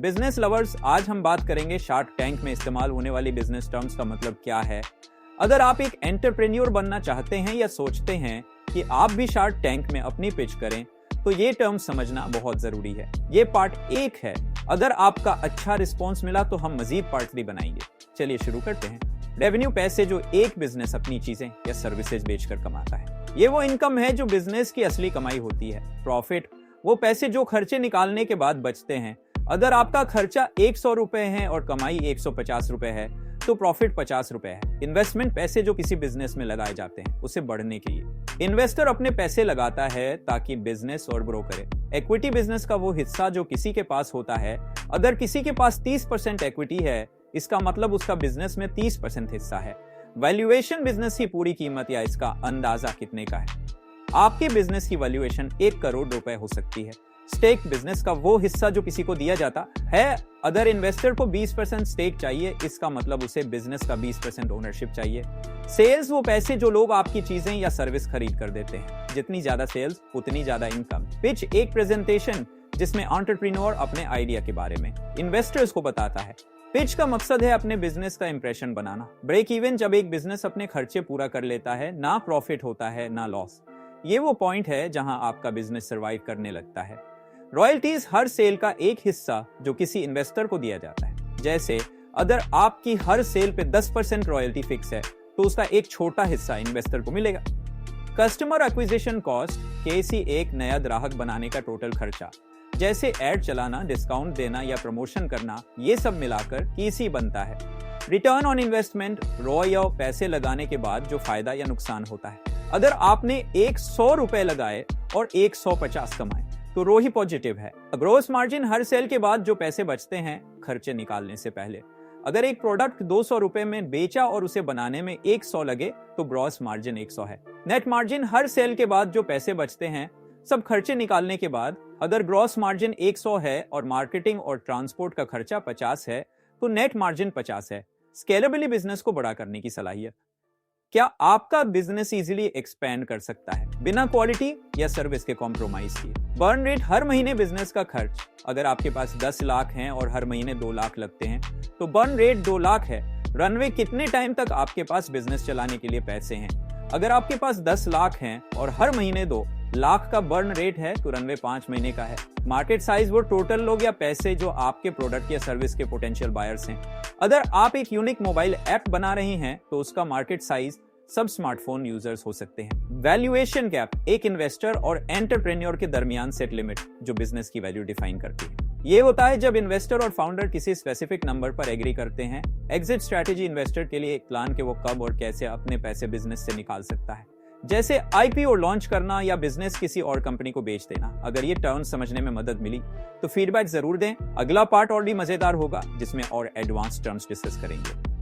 Business lovers, आज हम बात करेंगे शार्क टैंक में इस्तेमाल होने वाली बिजनेस टर्म्स का मतलब क्या है। अगर आप एक एंटरप्रेन्योर बनना चाहते हैं या सोचते हैं कि आप भी शार्क टैंक में अपनी पिच करें, तो ये टर्म समझना बहुत जरूरी है। ये पार्ट 1 है। अगर आपका अच्छा रिस्पॉन्स मिला तो हम मजीद पार्ट 3 बनाएंगे। चलिए शुरू करते हैं। रेवेन्यू, पैसे जो एक बिजनेस अपनी चीजें या सर्विसेज बेचकर कमाता है। ये वो इनकम है जो बिजनेस की असली कमाई होती है। प्रॉफिट, वो पैसे जो खर्चे निकालने के बाद बचते हैं। अगर आपका खर्चा 100 रुपए है और कमाई 150 रुपए है तो प्रॉफिट 50 रुपए है। इन्वेस्टमेंट, पैसे जो किसी बिजनेस में लगाए जाते हैं उसे बढ़ने के लिए। इन्वेस्टर अपने पैसे लगाता है ताकि बिजनेस और ग्रो करे। इक्विटी, बिजनेस का वो हिस्सा जो किसी के पास होता है। अगर किसी के पास 30% इक्विटी है, इसका मतलब उसका बिजनेस में 30% हिस्सा है। वैल्यूएशन, बिजनेस की पूरी कीमत या इसका अंदाजा कितने का है। आपके बिजनेस की वैल्यूएशन 1 करोड़ रुपए हो सकती है। स्टेक, बिजनेस का वो हिस्सा जो किसी को दिया जाता है। अगर इन्वेस्टर को 20% स्टेक चाहिए, इसका मतलब उसे बिजनेस का 20% ओनरशिप चाहिए। सेल्स, वो पैसे जो लोग आपकी चीजें या सर्विस खरीद कर देते हैं। जितनी ज्यादा सेल्स उतनी ज्यादा इनकम। पिच, एक प्रेजेंटेशन जिसमें एंटरप्रेन्योर अपने आइडिया के बारे में इन्वेस्टर्स को बताता है। पिच का मकसद है अपने बिजनेस का इंप्रेशन बनाना। ब्रेक इवन, जब एक बिजनेस अपने खर्चे पूरा कर लेता है, ना प्रॉफिट होता है ना लॉस। ये वो पॉइंट है जहां आपका बिजनेस सर्वाइव करने लगता है। रॉयल्टीज, हर सेल का एक हिस्सा जो किसी इन्वेस्टर को दिया जाता है। जैसे अगर आपकी हर सेल पे 10% रॉयल्टी फिक्स है तो उसका एक छोटा हिस्सा इन्वेस्टर को मिलेगा। कस्टमर एक्विजिशन कॉस्ट, केसी एक नया ग्राहक बनाने का टोटल खर्चा। जैसे एड चलाना, डिस्काउंट देना या प्रमोशन करना, ये सब मिलाकर केसी बनता है। रिटर्न ऑन इन्वेस्टमेंट, रॉ या पैसे लगाने के बाद जो फायदा या नुकसान होता है। अगर आपने 100 रुपए लगाए और 150 कमाए तो रो ही पॉजिटिव है। ग्रोस मार्जिन, हर सेल के बाद जो पैसे बचते हैं खर्चे निकालने से पहले। अगर एक प्रोडक्ट 200 रुपए में बेचा और उसे बनाने में 100 लगे तो ग्रॉस मार्जिन 100 है। नेट मार्जिन, हर सेल के बाद जो पैसे बचते हैं सब खर्चे निकालने के बाद। अगर ग्रॉस मार्जिन 100 है और मार्केटिंग और ट्रांसपोर्ट का खर्चा 50 है तो नेट मार्जिन 50 है। स्केलेबली, बिजनेस को बड़ा करने की सलाहियत। क्या आपका बिजनेस इजीली एक्सपेंड कर सकता है बिना क्वालिटी या सर्विस के कॉम्प्रोमाइज किए। बर्न रेट, हर महीने बिजनेस का खर्च। अगर आपके पास 10 लाख हैं और हर महीने 2 लाख लगते हैं तो बर्न रेट 2 लाख है। रनवे, कितने टाइम तक आपके पास बिजनेस चलाने के लिए पैसे हैं। अगर आपके पास 10 लाख हैं और हर महीने 2 लाख का बर्न रेट है तो रनवे 5 महीने का है। मार्केट साइज, वो टोटल लोग या पैसे जो आपके प्रोडक्ट या सर्विस के पोटेंशियल बायर्स हैं। अगर आप एक यूनिक मोबाइल ऐप बना रहे हैं तो उसका मार्केट साइज सब स्मार्टफोन यूजर्स हो सकते हैं। वैल्यूएशन गैप, एक इन्वेस्टर और एंटरप्रेन्योर के दरमियान सेट लिमिट जो बिजनेस की वैल्यू डिफाइन करती है। ये होता है जब इन्वेस्टर और फाउंडर किसी स्पेसिफिक नंबर पर एग्री करते हैं। एग्जिट स्ट्रैटेजी, इन्वेस्टर के लिए एक प्लान कि वो कब और कैसे अपने पैसे बिजनेस से निकाल सकता है। जैसे आईपीओ लॉन्च करना या बिजनेस किसी और कंपनी को बेच देना। अगर ये टर्म समझने में मदद मिली तो फीडबैक जरूर दें। अगला पार्ट और भी मजेदार होगा जिसमें और एडवांस टर्म्स डिस्कस करेंगे।